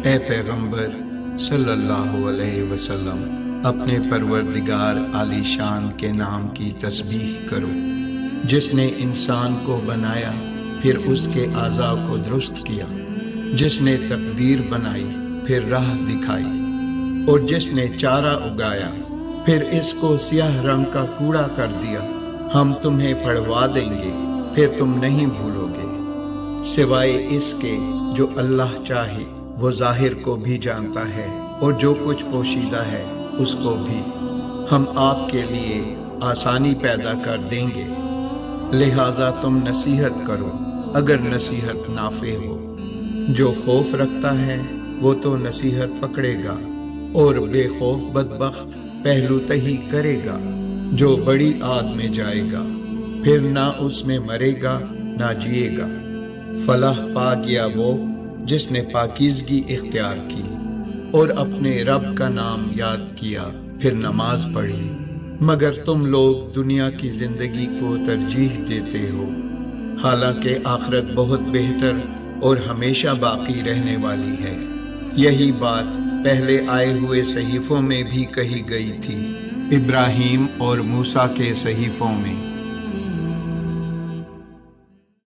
اے پیغمبر صلی اللہ علیہ وسلم، اپنے پروردگار عالی شان کے نام کی تسبیح کرو، جس نے انسان کو بنایا پھر اس کے اعضاء کو درست کیا، جس نے تقدیر بنائی پھر راہ دکھائی، اور جس نے چارہ اگایا پھر اس کو سیاہ رنگ کا کوڑا کر دیا۔ ہم تمہیں پڑھوا دیں گے پھر تم نہیں بھولو گے، سوائے اس کے جو اللہ چاہے وہ ظاہر کو بھی جانتا ہے اور جو کچھ پوشیدہ ہے اس کو بھی۔ ہم آپ کے لیے آسانی پیدا کر دیں گے، لہذا تم نصیحت کرو اگر نصیحت نافع ہو۔ جو خوف رکھتا ہے وہ تو نصیحت پکڑے گا، اور بے خوف بدبخت پہلو تہی کرے گا جو بڑی آگ میں جائے گا، پھر نہ اس میں مرے گا نہ جیے گا۔ فلاح پا گیا وہ جس نے پاکیزگی اختیار کی اور اپنے رب کا نام یاد کیا پھر نماز پڑھی، مگر تم لوگ دنیا کی زندگی کو ترجیح دیتے ہو، حالانکہ آخرت بہت بہتر اور ہمیشہ باقی رہنے والی ہے۔ یہی بات پہلے آئے ہوئے صحیفوں میں بھی کہی گئی تھی، ابراہیم اور موسیٰ کے صحیفوں میں۔